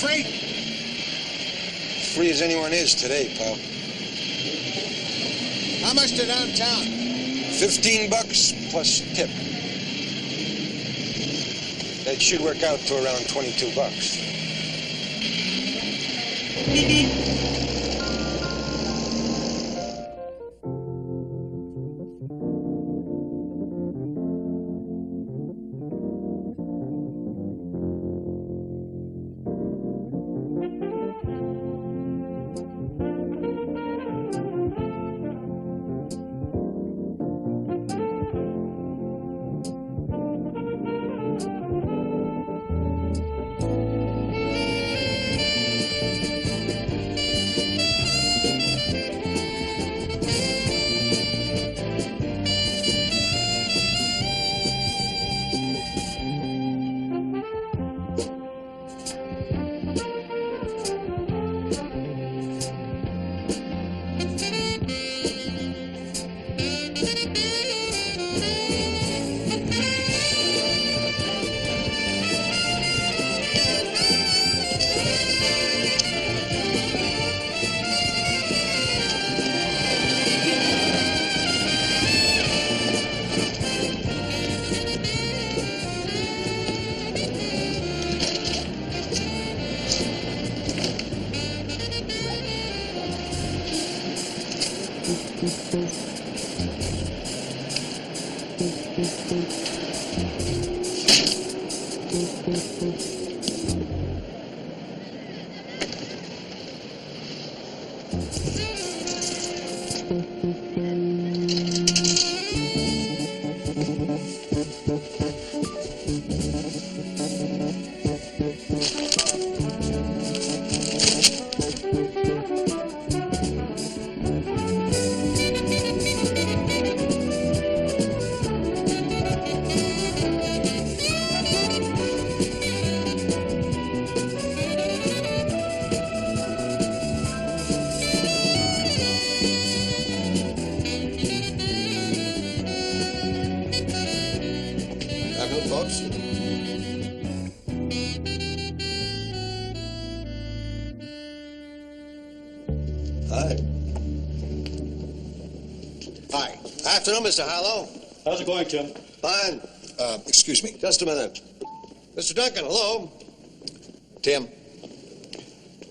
free? Free as anyone is today, pal. How much to downtown? $15 plus tip. That should work out to around $22. Afternoon, Mr. Harlow. How's it going, Tim? Fine. Excuse me. Just a minute. Mr. Duncan, hello. Tim,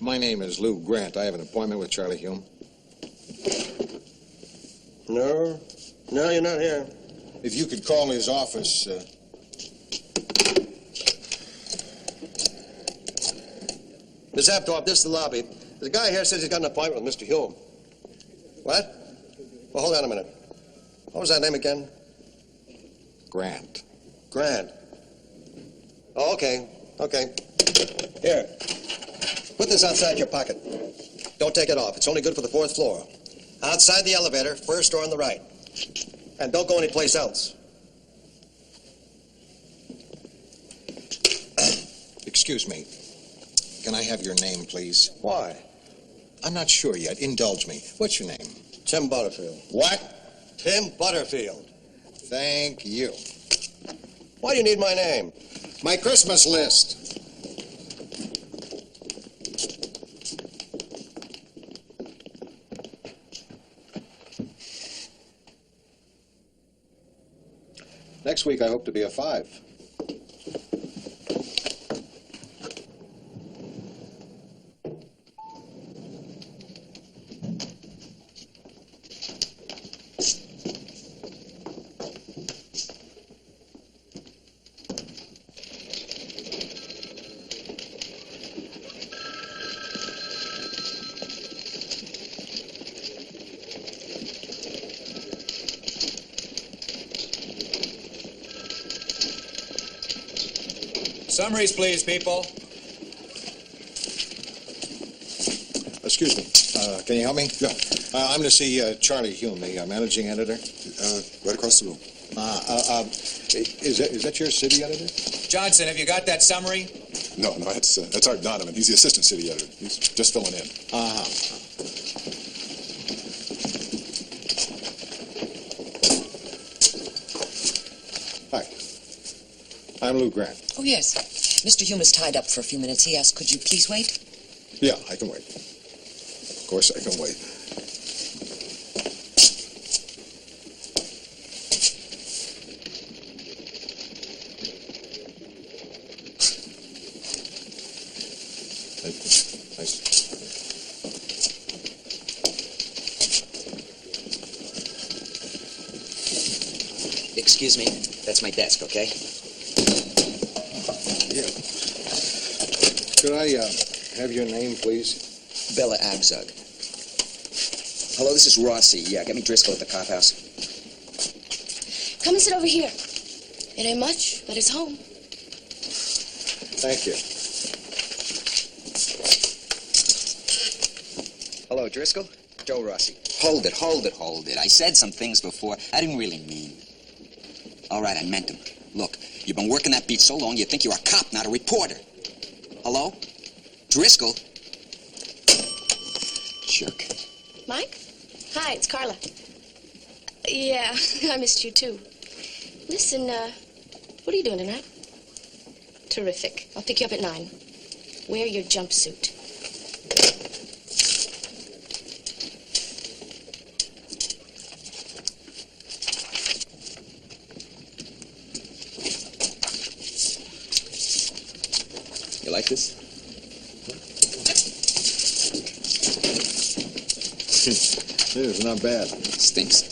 my name is Lou Grant. I have an appointment with Charlie Hume. No, you're not here. If you could call his office. Miss Apthorpe, this is the lobby. The guy here says he's got an appointment with Mr. Hume. What? Well, hold on a minute. What was that name again? Grant. Grant. Oh, okay. Here. Put this outside your pocket. Don't take it off. It's only good for the 4th floor. Outside the elevator, first door on the right. And don't go anyplace else. Excuse me. Can I have your name, please? Why? I'm not sure yet. Indulge me. What's your name? Tim Butterfield. What? Tim Butterfield. Thank you. Why do you need my name? My Christmas list. Next week, I hope to be a 5. Summaries, please, people. Excuse me. Can you help me? Yeah. I'm going to see Charlie Hume, the managing editor. Right across the room. Is that your city editor? Johnson, have you got that summary? No, that's Art Donovan. He's the assistant city editor. He's just filling in. Hi. I'm Lou Grant. Oh, yes. Mr. Hume is tied up for a few minutes. He asked, could you please wait? Yeah, I can wait. Of course I can wait. Excuse me. That's my desk, okay? Yeah. Could I have your name, please? Bella Abzug. Hello, this is Rossi. Yeah, get me Driscoll at the Cophouse. Come and sit over here. It ain't much, but it's home. Thank you. Hello, Driscoll. Joe Rossi. Hold it, hold it, hold it. I said some things before I didn't really mean. All right, I meant them. Look, you've been working that beat so long you think you're a cop, not a reporter. Hello? Driscoll? Jerk. Mike? Hi, it's Carla. Yeah, I missed you too. Listen, what are you doing tonight? Terrific. I'll pick you up at 9. Wear your jumpsuit. You like this? This is not bad. Stinks.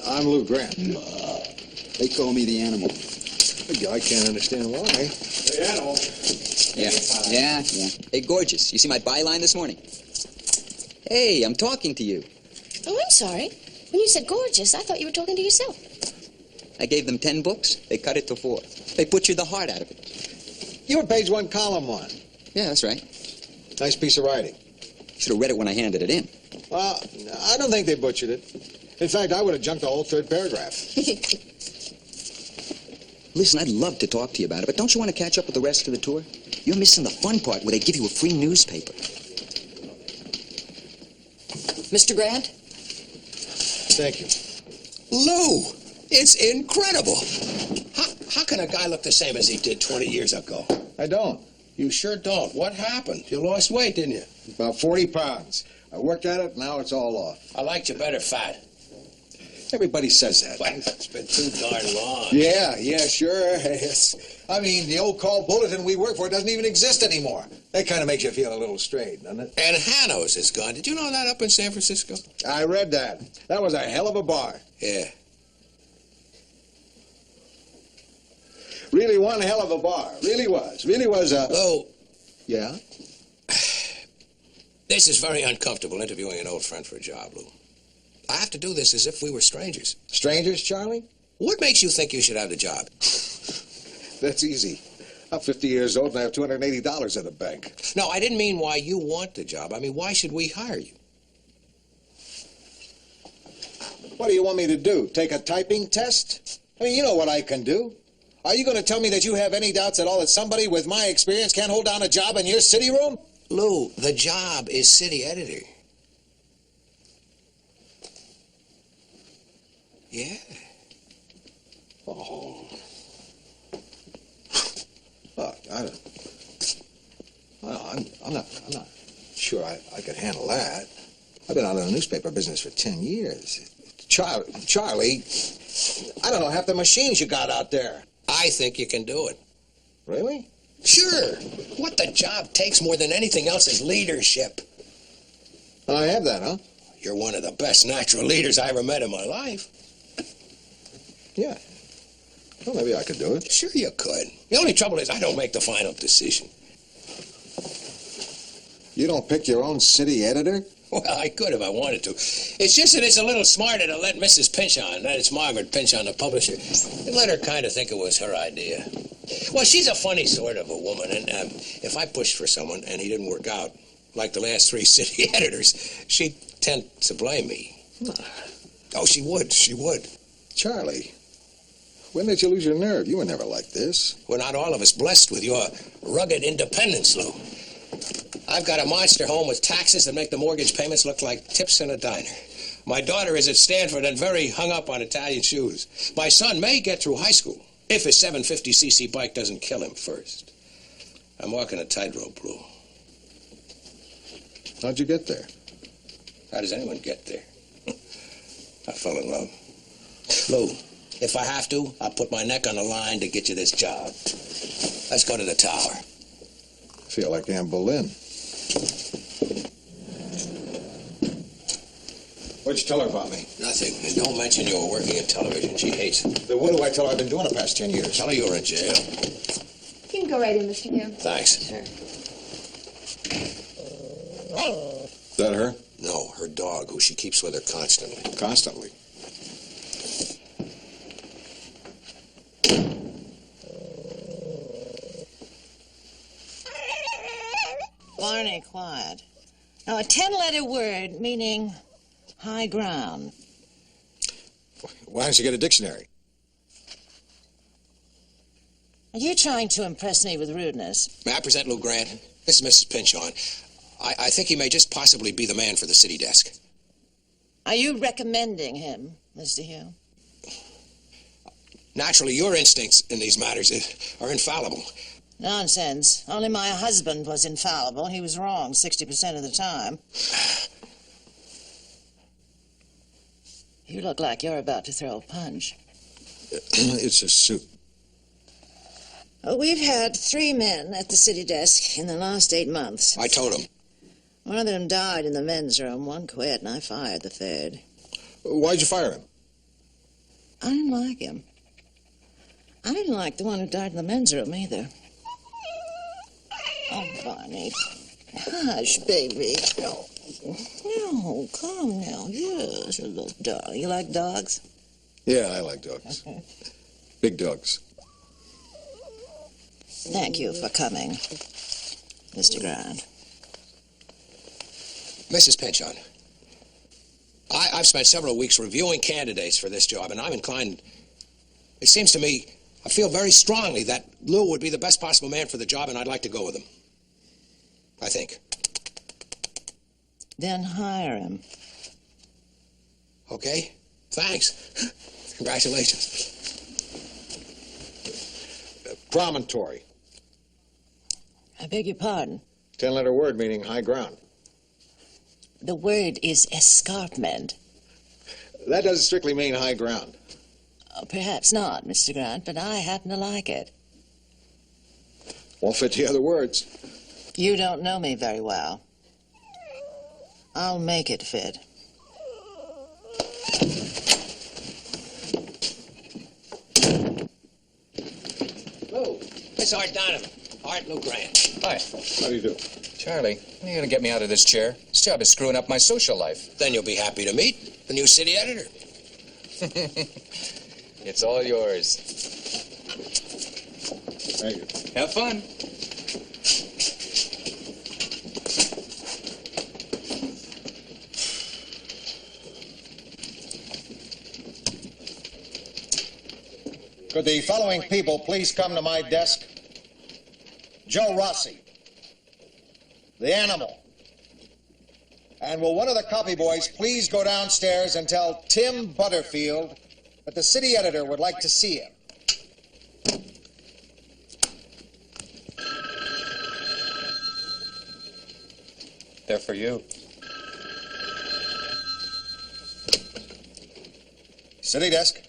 I'm Lou Grant. They call me the animal. I can't understand why. The animal? Yeah. Hey, gorgeous. You see my byline this morning? Hey, I'm talking to you. Oh, I'm sorry. When you said gorgeous, I thought you were talking to yourself. I gave them 10 books. They cut it to 4. They butchered the heart out of it. You were page 1, column 1. Yeah, that's right. Nice piece of writing. Should have read it when I handed it in. Well, I don't think they butchered it. In fact, I would have junked the whole 3rd paragraph. Listen, I'd love to talk to you about it, but don't you want to catch up with the rest of the tour? You're missing the fun part where they give you a free newspaper. Mr. Grant? Thank you. Lou, it's incredible. How can a guy look the same as he did 20 years ago? I don't. You sure don't. What happened? You lost weight, didn't you? About 40 pounds. I worked at it, now it's all off. I liked you better fat. Everybody says that. Well, it's been too darn long. Yeah, sure. I mean, the old call bulletin we work for doesn't even exist anymore. That kind of makes you feel a little strayed, doesn't it? And Hanno's is gone. Did you know that up in San Francisco? I read that. That was a hell of a bar. Yeah. Really one hell of a bar. Really was. Lou, Yeah? this is very uncomfortable interviewing an old friend for a job, Lou. I have to do this as if we were strangers. Strangers, Charlie? What makes you think you should have the job? That's easy. I'm 50 years old and I have $280 in the bank. No, I didn't mean why you want the job. I mean, why should we hire you? What do you want me to do? Take a typing test? I mean, you know what I can do. Are you going to tell me that you have any doubts at all that somebody with my experience can't hold down a job in your city room? Lou, the job is city editor. Yeah. Oh. Look, I'm not sure I could handle that. I've been out in the newspaper business for 10 years. Charlie, I don't know half the machines you got out there. I think you can do it. Really? Sure. What the job takes more than anything else is leadership. I have that, huh? You're one of the best natural leaders I ever met in my life. Yeah. Well, maybe I could do it. Sure you could. The only trouble is I don't make the final decision. You don't pick your own city editor? Well, I could if I wanted to. It's just that it's a little smarter to let Mrs. Pinchon, that it's Margaret Pinchon, the publisher, and let her kind of think it was her idea. Well, she's a funny sort of a woman, and if I pushed for someone and he didn't work out, like the last 3 city editors, she'd tend to blame me. Oh, she would. Charlie, when did you lose your nerve? You were never like this. We're not all of us blessed with your rugged independence, Lou. I've got a monster home with taxes that make the mortgage payments look like tips in a diner. My daughter is at Stanford and very hung up on Italian shoes. My son may get through high school, If his 750cc bike doesn't kill him first. I'm walking a tightrope, Lou. How'd you get there? How does anyone get there? I fell in love. Lou, if I have to, I'll put my neck on the line to get you this job. Let's go to the tower. I feel like Anne Boleyn. What'd you tell her about me? Nothing. And don't mention you were working in television. She hates it. Then what do I tell her I've been doing the past 10 years? Tell her you were in jail. You can go right in, Mr. Hume. Thanks. Sure. Is that her? No, her dog, who she keeps with her constantly. Constantly. Barney, quiet. Now, a 10-letter word meaning high ground. Why don't you get a dictionary? Are you trying to impress me with rudeness? May I present Lou Grant? This is Mrs. Pinchon. I think he may just possibly be the man for the city desk. Are you recommending him, Mr. Hume? Naturally, your instincts in these matters are infallible. Nonsense. Only my husband was infallible. He was wrong 60% of the time. You look like you're about to throw a punch. It's a suit. Oh, we've had 3 men at the city desk in the last 8 months. I told him. One of them died in the men's room. One quit, and I fired the third. Why'd you fire him? I didn't like him. I didn't like the one who died in the men's room either. Oh, Barney. Hush, baby. No, calm now. Yes, a little dog. You like dogs? Yeah, I like dogs. Big dogs. Thank you for coming, Mr. Grant. Mrs. Pinchon, I've spent several weeks reviewing candidates for this job, and I'm inclined... It seems to me, I feel very strongly that Lou would be the best possible man for the job, and I'd like to go with him. I think. Then hire him. Okay? Thanks. Congratulations. Promontory. I beg your pardon. 10-letter word meaning high ground. The word is escarpment. That doesn't strictly mean high ground. Perhaps not, Mr. Grant, but I happen to like it. Won't fit the other words. You don't know me very well. I'll make it fit. Lou, it's Art Donovan. Art Lou Grant. Hi. How do you do? Charlie, when are you going to get me out of this chair? This job is screwing up my social life. Then you'll be happy to meet the new city editor. It's all yours. Thank you. Have fun. Could the following people please come to my desk? Joe Rossi, the animal. And will one of the copy boys please go downstairs and tell Tim Butterfield that the city editor would like to see him? They're for you. City desk.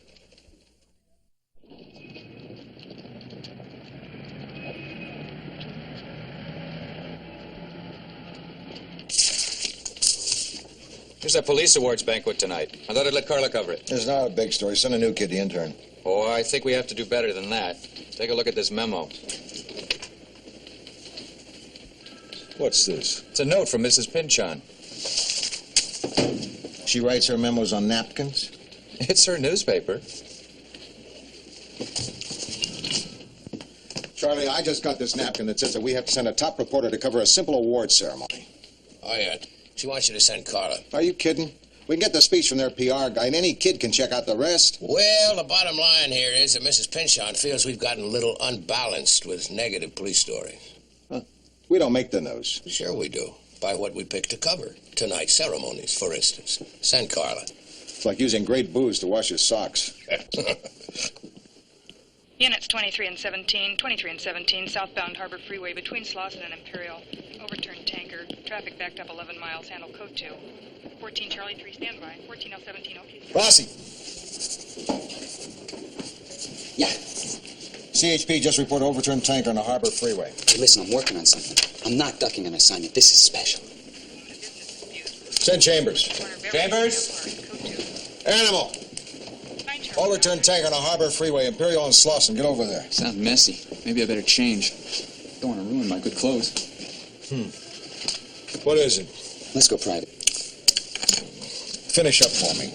There's a police awards banquet tonight. I thought I'd let Carla cover it. It's not a big story. Send a new kid, the intern. Oh, I think we have to do better than that. Take a look at this memo. What's this? It's a note from Mrs. Pinchon. She writes her memos on napkins? It's her newspaper. Charlie, I just got this napkin that says that we have to send a top reporter to cover a simple award ceremony. Oh, yeah. She wants you to send Carla. Are you kidding? We can get the speech from their PR guy, and any kid can check out the rest. Well, the bottom line here is that Mrs. Pinchon feels we've gotten a little unbalanced with negative police stories. Huh. We don't make the news. Sure we do. By what we pick to cover. Tonight's ceremonies, for instance. Send Carla. It's like using great booze to wash your socks. Units 23 and 17, 23 and 17, southbound Harbor Freeway between Slauson and Imperial. Overturned tanker. Traffic backed up 11 miles. Handle code 2. 14 Charlie 3, standby. 14017, okay. Rossi. Yeah. CHP just reported overturned tanker on the Harbor Freeway. Hey, listen, I'm working on something. I'm not ducking an assignment. This is special. Send Chambers. Chambers? Animal. Overturned tanker on the Harbor Freeway, Imperial and Slauson. Get over there. Sounds messy. Maybe I better change. Don't want to ruin my good clothes. What is it? Let's go private. Finish up for me.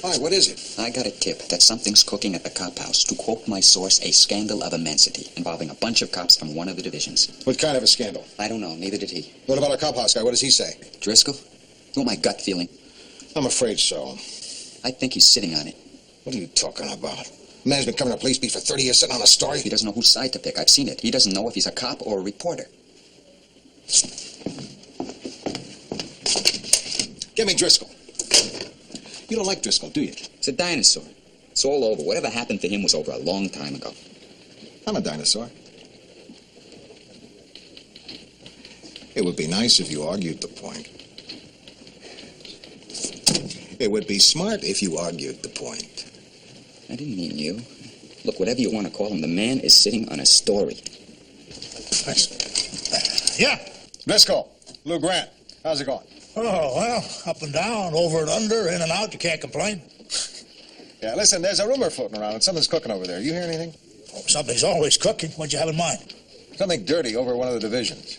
All right, what is it? I got a tip that something's cooking at the Cophouse. To quote my source, a scandal of immensity involving a bunch of cops from one of the divisions. What kind of a scandal? I don't know. Neither did he. What about our Cophouse guy? What does he say? Driscoll? You want my gut feeling? I'm afraid so. I think he's sitting on it. What are you talking about? The man's been covering a police beat for 30 years, sitting on a story. He doesn't know whose side to pick. I've seen it. He doesn't know if he's a cop or a reporter. Give me Driscoll. You don't like Driscoll, do you? It's a dinosaur. It's all over. Whatever happened to him was over a long time ago. I'm a dinosaur. It would be nice if you argued the point. It would be smart if you argued the point. I didn't mean you. Look, whatever you want to call him, the man is sitting on a story. Thanks. Yeah. Driscoll. Lou Grant. How's it going? Oh, well, up and down, over and under, in and out. You can't complain. Yeah, listen, there's a rumor floating around and something's cooking over there. You hear anything? Oh, something's always cooking. What'd you have in mind? Something dirty over one of the divisions.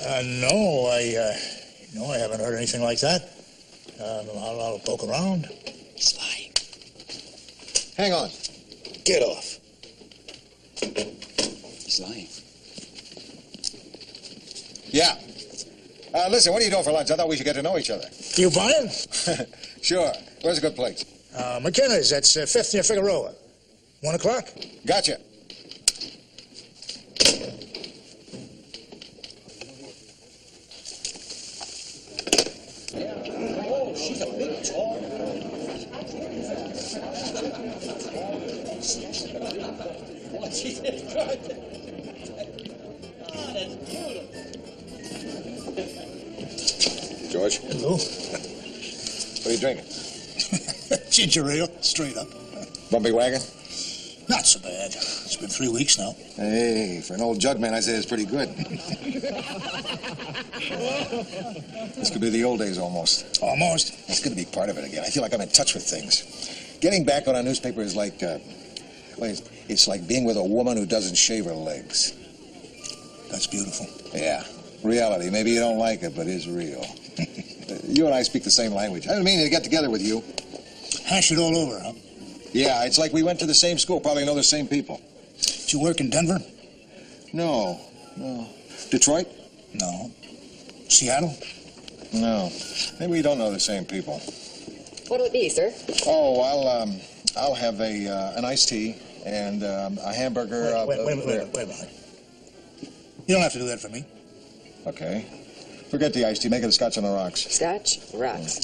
No, I haven't heard anything like that. I'll poke around. He's lying. Hang on. Get off. He's lying. Yeah. Listen, what are you doing for lunch? I thought we should get to know each other. You buying? Sure. Where's a good place? McKenna's. That's 5th near Figueroa. 1 o'clock? Gotcha. Oh, she's a big tall. What she did, George? Hello? What are you drinking? Ginger ale, straight up. Bumpy wagon? Not so bad. It's been 3 weeks now. Hey, for an old jug man, I'd say it's pretty good. This could be the old days almost. Almost. It's good to be part of it again. I feel like I'm in touch with things. Getting back on a newspaper is like, it's like being with a woman who doesn't shave her legs. That's beautiful. Yeah. Reality. Maybe you don't like it, but it's real. You and I speak the same language. I didn't mean to get together with you. Hash it all over, huh? Yeah, it's like we went to the same school, probably know the same people. Did you work in Denver? No. Detroit? No. Seattle? No. Maybe we don't know the same people. What'll it be, sir? Oh, I'll have an iced tea and a hamburger. Wait a minute. You don't have to do that for me. Okay. Forget the iced tea. Make it a scotch on the rocks. Scotch? Rocks.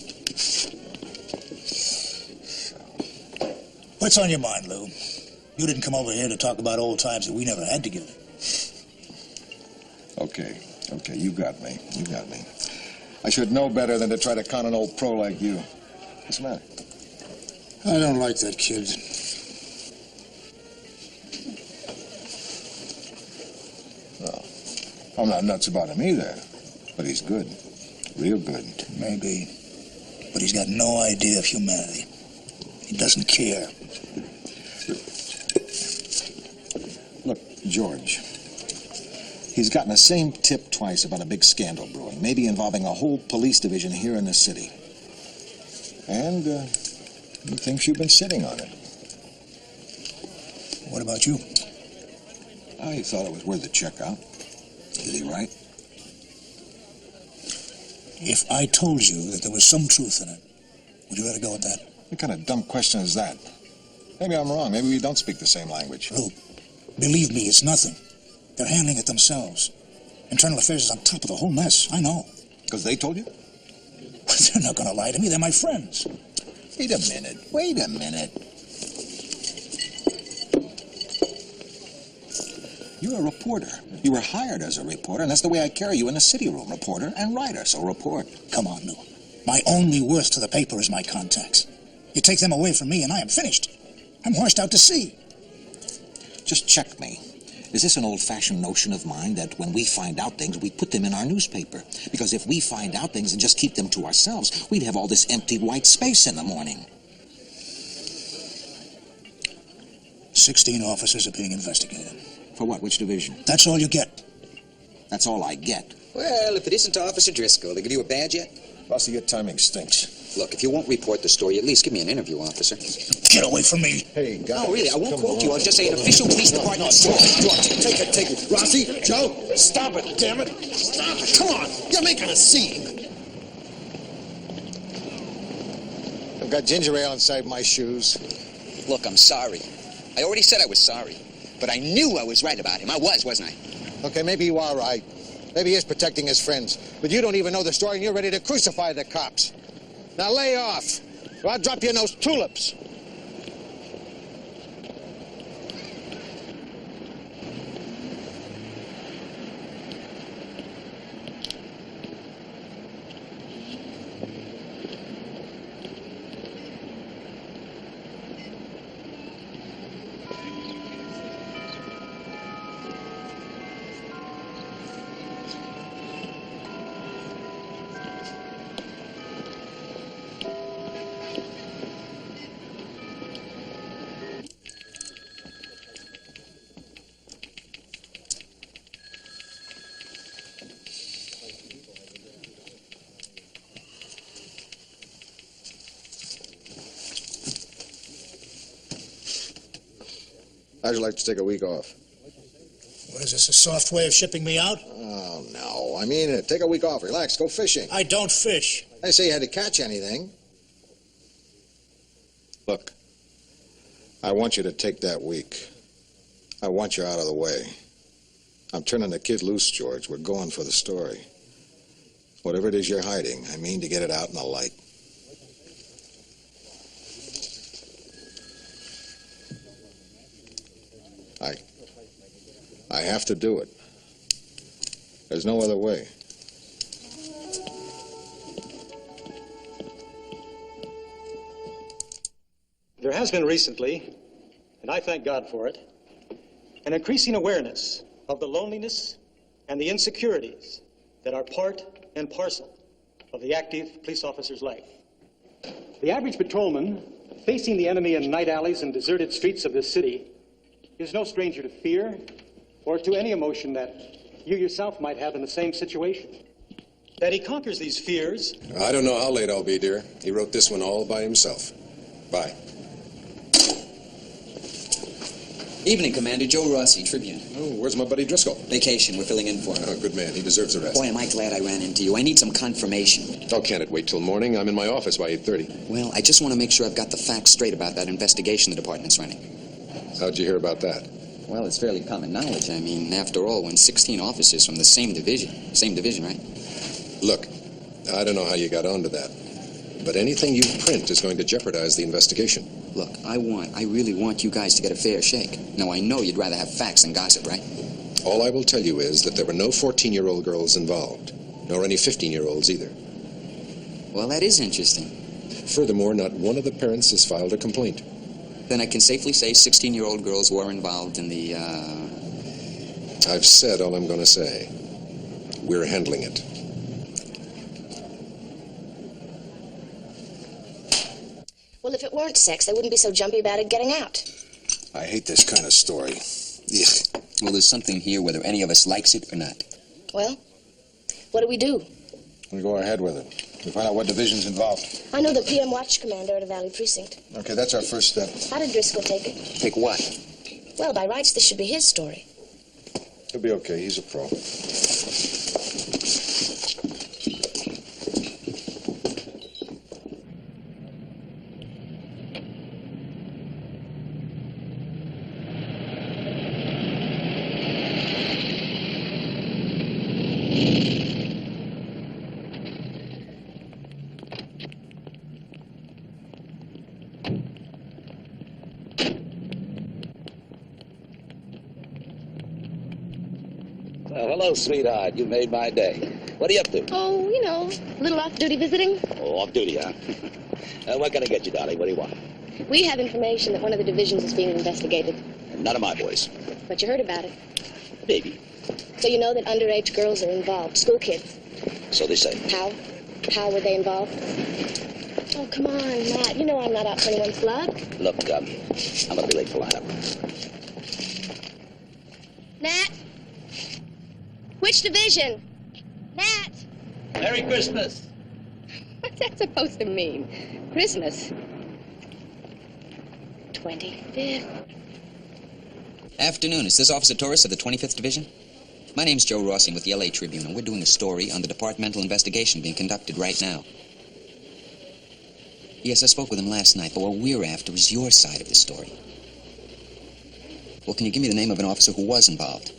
What's on your mind, Lou? You didn't come over here to talk about old times that we never had together. Okay, you got me. I should know better than to try to con an old pro like you. What's the matter? I don't like that kid. Well, I'm not nuts about him either, but he's good. Real good. Maybe. But he's got no idea of humanity. He doesn't care. Look, George, he's gotten the same tip twice about a big scandal brewing, maybe involving a whole police division here in the city. And he thinks you've been sitting on it. What about you? I thought it was worth a check out. Is he right? If I told you that there was some truth in it, would you let it go with that? What kind of dumb question is that? Maybe I'm wrong. Maybe we don't speak the same language. Lou, believe me, it's nothing. They're handling it themselves. Internal Affairs is on top of the whole mess. I know. Because they told you? They're not going to lie to me. They're my friends. Wait a minute. You're a reporter. You were hired as a reporter, and that's the way I carry you in the city room. Reporter and writer, so report. Come on, Lou. My only worth to the paper is my contacts. You take them away from me, and I am finished. I'm horsed out to sea. Just check me. Is this an old-fashioned notion of mine that when we find out things, we put them in our newspaper? Because if we find out things and just keep them to ourselves, we'd have all this empty white space in the morning. 16 officers are being investigated. For what? Which division? That's all you get. That's all I get. Well, if it isn't Officer Driscoll, they give you a badge yet? Bossy, your timing stinks. Look, if you won't report the story, at least give me an interview, officer. Get away from me. Hey, guys. No, really, I won't quote you. I'll just say an official police department. George, take it. Rossi, Joe, stop it, damn it. Stop it. Come on, you're making a scene. I've got ginger ale inside my shoes. Look, I'm sorry. I already said I was sorry. But I knew I was right about him. I was, wasn't I? Okay, maybe you are right. Maybe he is protecting his friends. But you don't even know the story, and you're ready to crucify the cops. Now lay off, or I'll drop you in those tulips. How'd you like to take a week off? What is this, a soft way of shipping me out? Oh, no. I mean it. Take a week off. Relax. Go fishing. I don't fish. I didn't say you had to catch anything. Look, I want you to take that week. I want you out of the way. I'm turning the kid loose, George. We're going for the story. Whatever it is you're hiding, I mean to get it out in the light. I have to do it. There's no other way. There has been recently, and I thank God for it, an increasing awareness of the loneliness and the insecurities that are part and parcel of the active police officer's life. The average patrolman facing the enemy in night alleys and deserted streets of this city is no stranger to fear or to any emotion that you yourself might have in the same situation. That he conquers these fears. I don't know how late I'll be, dear. He wrote this one all by himself. Bye. Evening, Commander. Joe Rossi, Tribune. Oh, where's my buddy Driscoll? Vacation. We're filling in for him. Oh, good man. He deserves a rest. Boy, am I glad I ran into you. I need some confirmation. Oh, can't it wait till morning? I'm in my office by 8:30. Well, I just want to make sure I've got the facts straight about that investigation the department's running. How'd you hear about that? Well, it's fairly common knowledge. I mean, after all, when 16 officers from the same division, right? Look, I don't know how you got onto that, but anything you print is going to jeopardize the investigation. Look, I really want you guys to get a fair shake. Now, I know you'd rather have facts than gossip, right? All I will tell you is that there were no 14-year-old girls involved, nor any 15-year-olds either. Well, that is interesting. Furthermore, not one of the parents has filed a complaint. Then I can safely say 16-year-old girls were involved in the, I've said all I'm going to say. We're handling it. Well, if it weren't sex, they wouldn't be so jumpy about it getting out. I hate this kind of story. Ugh. Well, there's something here whether any of us likes it or not. Well, what do we do? We go ahead with it. We find out what division's involved. I know the PM Watch Commander at a Valley Precinct. Okay, that's our first step. How did Driscoll take it? Take what? Well, by rights, this should be his story. He'll be okay. He's a pro. Hello, sweetheart. You made my day. What are you up to? Oh, you know, a little off-duty visiting. Oh, off duty, huh? What can I get you, darling? What do you want? We have information that one of the divisions is being investigated. None of my boys. But you heard about it. Baby. So you know that underage girls are involved, school kids. So they say. How? How were they involved? Oh, come on, Matt. You know I'm not out for anyone's blood. Look, I'm gonna be late for lineup. Nat? Which division? Nat? Merry Christmas. What's that supposed to mean? Christmas? 25th. Afternoon. Is this Officer Torres of the 25th Division? My name's Joe Rossi with the L.A. Tribune, and we're doing a story on the departmental investigation being conducted right now. Yes, I spoke with him last night, but what we're after is your side of the story. Well, can you give me the name of an officer who was involved?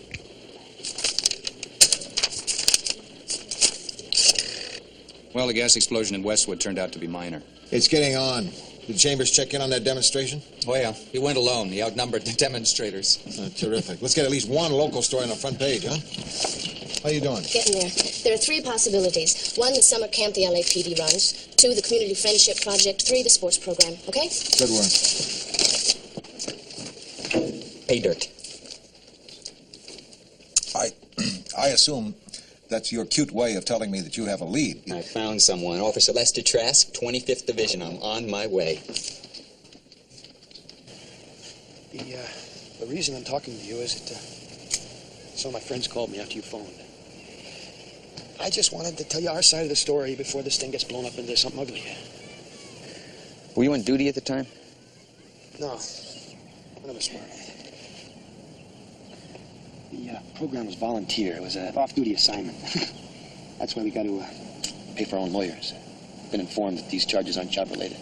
Well, the gas explosion in Westwood turned out to be minor. It's getting on. Did Chambers check in on that demonstration? Oh, yeah. He went alone. He outnumbered the demonstrators. Terrific. Let's get at least one local story on the front page, huh? How you doing? Getting there. There are 3 possibilities. 1, the summer camp the LAPD runs. 2, the community friendship project. 3, the sports program. Okay? Good work. Pay dirt. I assume that's your cute way of telling me that you have a lead. I found someone. Officer Lester Trask, 25th Division. I'm on my way. The reason I'm talking to you is that some of my friends called me after you phoned. I just wanted to tell you our side of the story before this thing gets blown up into something ugly. Were you on duty at the time? No, none of us were. The program was volunteer. It was an off-duty assignment. That's why we got to pay for our own lawyers. Been informed that these charges aren't job-related.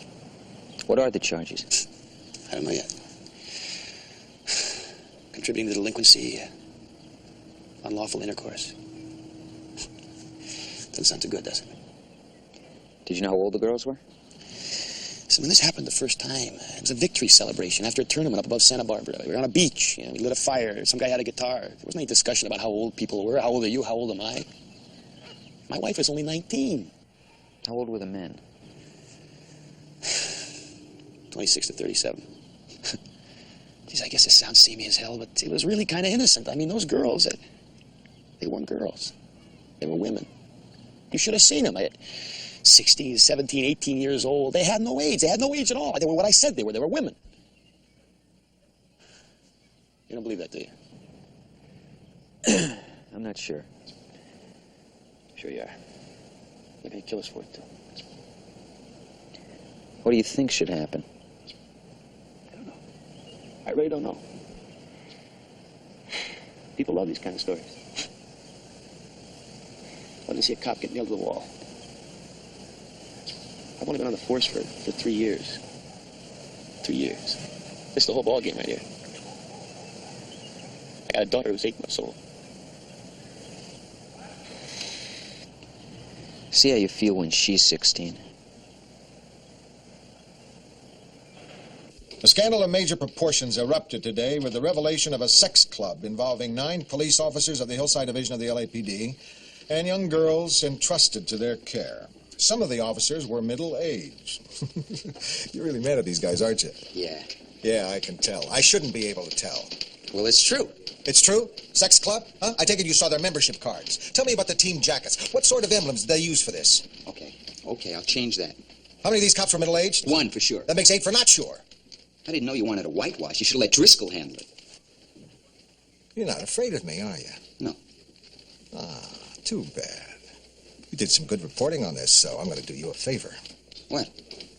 What are the charges? I don't know yet. Contributing to delinquency, unlawful intercourse. Doesn't sound too good, does it? Did you know how old the girls were? So when this happened the first time, it was a victory celebration after a tournament up above Santa Barbara. We were on a beach. We lit a fire. Some guy had a guitar. There wasn't any discussion about how old people were. How old are you? How old am I? My wife is only 19. How old were the men? 26 to 37. Geez, I guess it sounds samey as hell, but it was really kind of innocent. I mean, those girls, they weren't girls. They were women. You should have seen them. 16, 17, 18 years old. They had no age. They had no age at all. They were what I said they were. They were women. You don't believe that, do you? I'm not sure. Sure you are. They're going to kill us for it, too. What do you think should happen? I don't know. I really don't know. People love these kind of stories. Love to see a cop get nailed to the wall. I've only been on the force for 3 years. 2 years. This is the whole ballgame right here. I got a daughter who's 8 months old. See how you feel when she's 16. A scandal of major proportions erupted today with the revelation of a sex club involving 9 police officers of the Hillside Division of the LAPD and young girls entrusted to their care. Some of the officers were middle-aged. You're really mad at these guys, aren't you? Yeah. Yeah, I can tell. I shouldn't be able to tell. Well, it's true. It's true? Sex club? Huh? I take it you saw their membership cards. Tell me about the team jackets. What sort of emblems did they use for this? Okay, I'll change that. How many of these cops were middle-aged? 1 for sure. That makes 8 for not sure. I didn't know you wanted a whitewash. You should have let Driscoll handle it. You're not afraid of me, are you? No. Ah, too bad. You did some good reporting on this, so I'm going to do you a favor. What?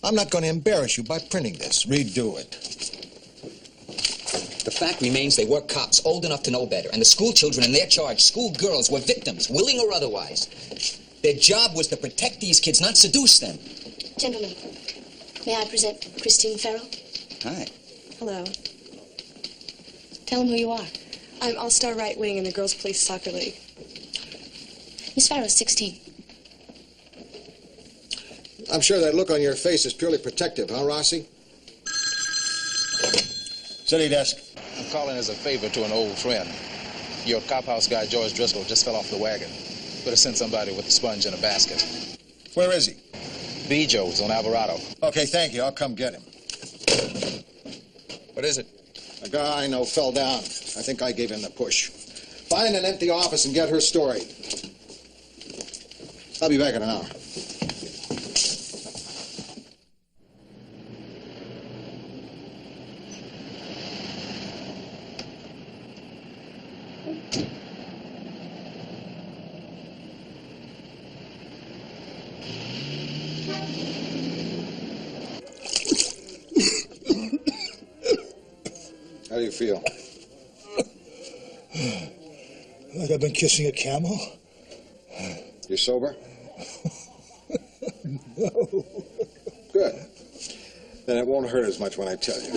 I'm not going to embarrass you by printing this. Redo it. The fact remains they were cops, old enough to know better, and the school children in their charge, schoolgirls, were victims, willing or otherwise. Their job was to protect these kids, not seduce them. Gentlemen, may I present Christine Farrell? Hi. Hello. Tell them who you are. I'm all-star right wing in the Girls Police Soccer League. Miss Farrell's 16. I'm sure that look on your face is purely protective, huh, Rossi? City desk. I'm calling as a favor to an old friend. Your Cophouse guy, George Driscoll, just fell off the wagon. Could have sent somebody with a sponge in a basket. Where is he? B. Joe's on Alvarado. Okay, thank you. I'll come get him. What is it? A guy I know fell down. I think I gave him the push. Find an empty office and get her story. I'll be back in an hour. How do you feel? Like I've been kissing a camel? You sober? No. Good. Then it won't hurt as much when I tell you.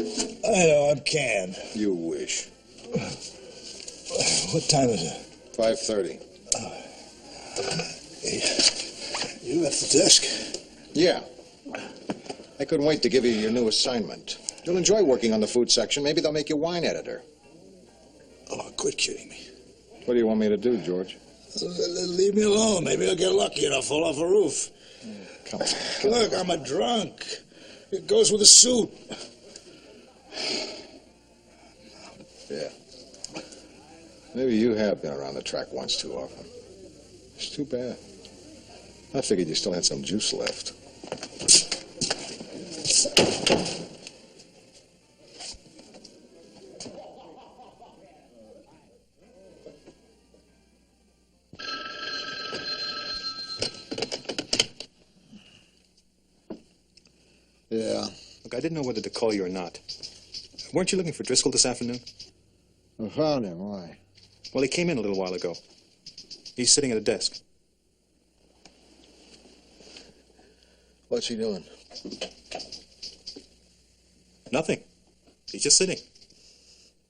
I know, I'm canned. You wish. What time is it? 5:30. You at the desk? Yeah. I couldn't wait to give you your new assignment. You'll enjoy working on the food section. Maybe they'll make you wine editor. Oh, quit kidding me. What do you want me to do, George? Leave me alone. Maybe I'll get lucky and I'll fall off a roof. Come on. Look, I'm a drunk. It goes with a suit. Yeah. Maybe you have been around the track once too often. It's too bad. I figured you still had some juice left. Yeah. Look, I didn't know whether to call you or not. Weren't you looking for Driscoll this afternoon? I found him. Why? Well, he came in a little while ago. He's sitting at a desk. What's he doing? Nothing. He's just sitting.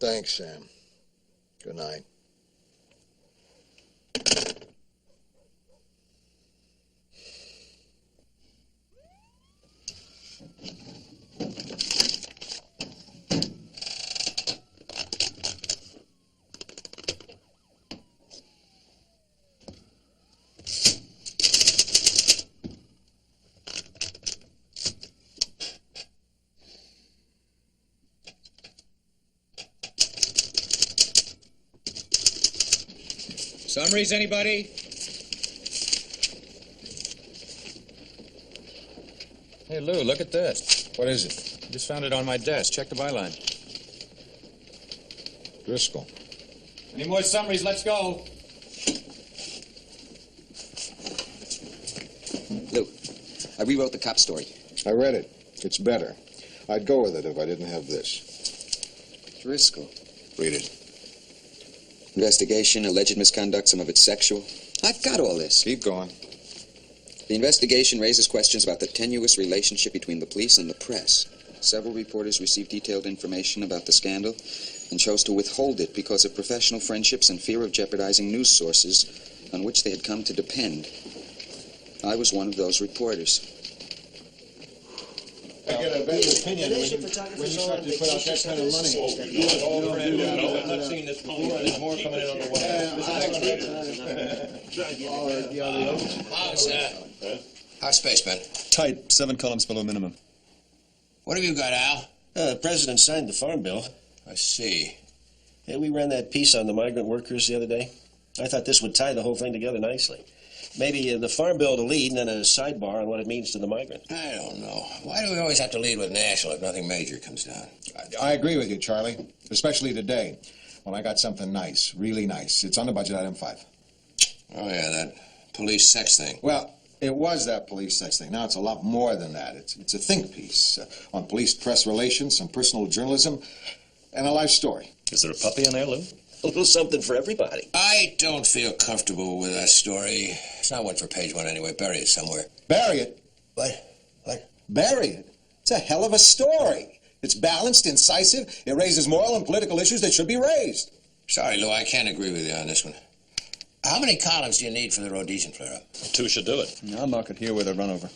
Thanks, Sam. Good night. Summaries, anybody? Hey, Lou, look at this. What is it? Just found it on my desk. Check the byline. Driscoll. Any more summaries? Let's go. Lou, I rewrote the cop story. I read it. It's better. I'd go with it if I didn't have this. Driscoll. Read it. Investigation, alleged misconduct, some of it sexual. I've got all this. Keep going. The investigation raises questions about the tenuous relationship between the police and the press. Several reporters received detailed information about the scandal and chose to withhold it because of professional friendships and fear of jeopardizing news sources on which they had come to depend. I was one of those reporters. I get a better opinion when you start to put out that kind of money. I've seen this before. There's more coming in on the way. How's space, man? Tight, 7 columns below minimum. What have you got, Al? The president signed the farm bill. I see. Yeah, we ran that piece on the migrant workers the other day. I thought this would tie the whole thing together nicely. Maybe the farm bill to lead and then a sidebar on what it means to the migrant. I don't know. Why do we always have to lead with national if nothing major comes down? I agree with you, Charlie. Especially today, when I got something nice, really nice. It's on the budget item 5. Oh, yeah, that police sex thing. Well, it was that police sex thing. Now it's a lot more than that. It's a think piece on police-press relations, some personal journalism, and a life story. Is there a puppy in there, Lou? A little something for everybody. I don't feel comfortable with that story. It's not one for page 1 anyway. Bury it somewhere. Bury it? What? Bury it? It's a hell of a story. It's balanced, incisive. It raises moral and political issues that should be raised. Sorry, Lou, I can't agree with you on this one. How many columns do you need for the Rhodesian flare-up? 2 should do it. I'll mark it here with a run over.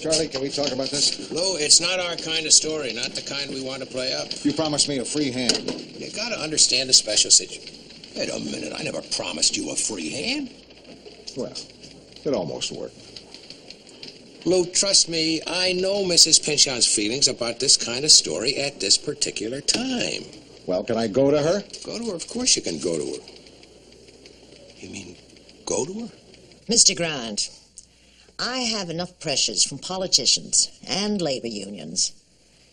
Charlie, can we talk about this? Lou, it's not our kind of story, not the kind we want to play up. You promised me a free hand. You gotta understand the special situation. Wait a minute, I never promised you a free hand. Well, it almost worked. Lou, trust me, I know Mrs. Pynchon's feelings about this kind of story at this particular time. Well, can I go to her? Go to her? Of course you can go to her. You mean go to her? Mr. Grant, I have enough pressures from politicians and labor unions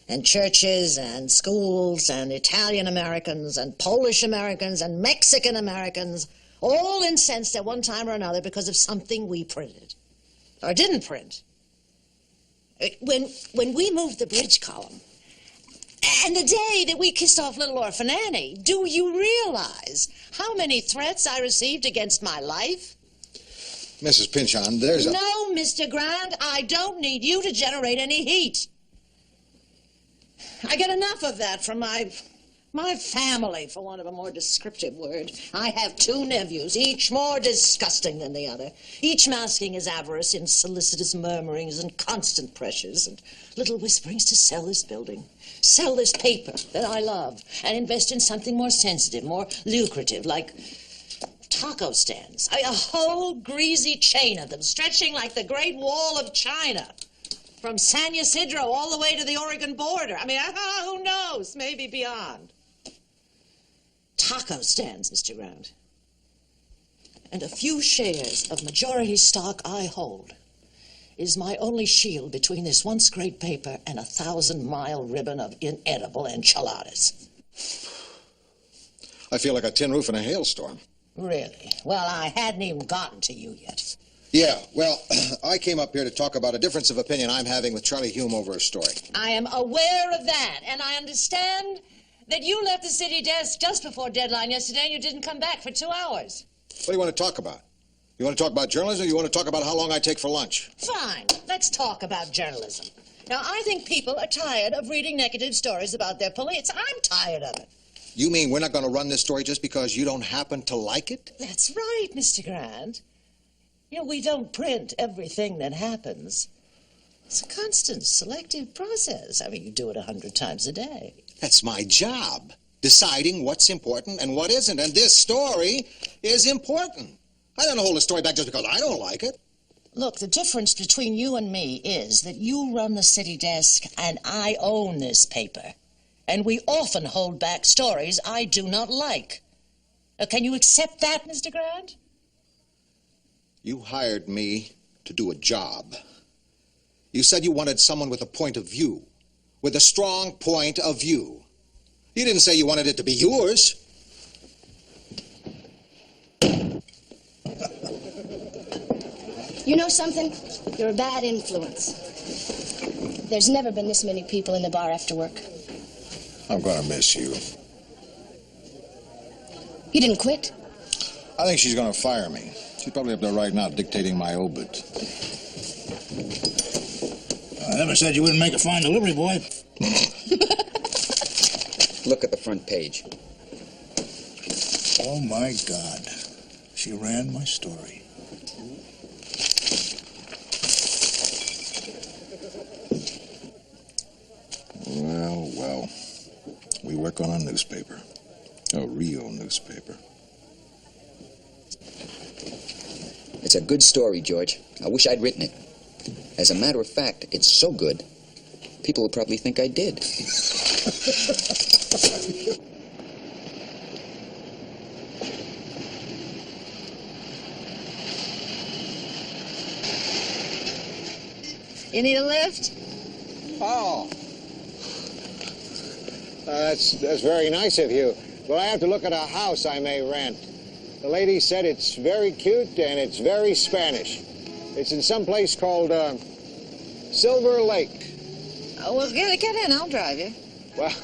and churches and schools and Italian Americans and Polish Americans and Mexican Americans, all incensed at one time or another because of something we printed or didn't print. When we moved the bridge column, and the day that we kissed off little orphan Annie, do you realize how many threats I received against my life? Mrs. Pynchon, there's a... No, Mr. Grant, I don't need you to generate any heat. I get enough of that from my family, for want of a more descriptive word. I have 2 nephews, each more disgusting than the other, each masking his avarice in solicitous murmurings and constant pressures and little whisperings to sell this building, sell this paper that I love, and invest in something more sensitive, more lucrative, like taco stands. A whole greasy chain of them, stretching like the Great Wall of China, from San Ysidro all the way to the Oregon border. I mean, who knows? Maybe beyond. Taco stands, Mr. Grant. And a few shares of majority stock I hold is my only shield between this once great paper and a 1,000-mile ribbon of inedible enchiladas. I feel like a tin roof in a hailstorm. Really? Well, I hadn't even gotten to you yet. Yeah, well, I came up here to talk about a difference of opinion I'm having with Charlie Hume over a story. I am aware of that, and I understand that you left the city desk just before deadline yesterday and you didn't come back for 2 hours. What do you want to talk about? You want to talk about journalism, or you want to talk about how long I take for lunch? Fine. Let's talk about journalism. Now, I think people are tired of reading negative stories about their police. I'm tired of it. You mean we're not going to run this story just because you don't happen to like it? That's right, Mr. Grant. You know, we don't print everything that happens. It's a constant, selective process. I mean, you do it 100 times a day. That's my job, deciding what's important and what isn't. And this story is important. I don't hold a story back just because I don't like it. Look, the difference between you and me is that you run the city desk and I own this paper. And we often hold back stories I do not like. Can you accept that, Mr. Grant? You hired me to do a job. You said you wanted someone with a point of view, with a strong point of view. You didn't say you wanted it to be yours. You know something? You're a bad influence. There's never been this many people in the bar after work. I'm going to miss you. You didn't quit? I think she's going to fire me. She's probably up there right now dictating my obit. I never said you wouldn't make a fine delivery boy. Look at the front page. Oh, my God. She ran my story. Well. We work on a newspaper. A real newspaper. It's a good story, George. I wish I'd written it. As a matter of fact, it's so good, people will probably think I did. You need a lift? Oh. That's very nice of you. But I have to look at a house I may rent. The lady said it's very cute and it's very Spanish. It's in some place called Silver Lake. Oh, well, get in. I'll drive you. Well,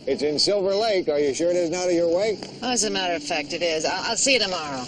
it's in Silver Lake. Are you sure it isn't out of your way? Oh, as a matter of fact, it is. I'll see you tomorrow.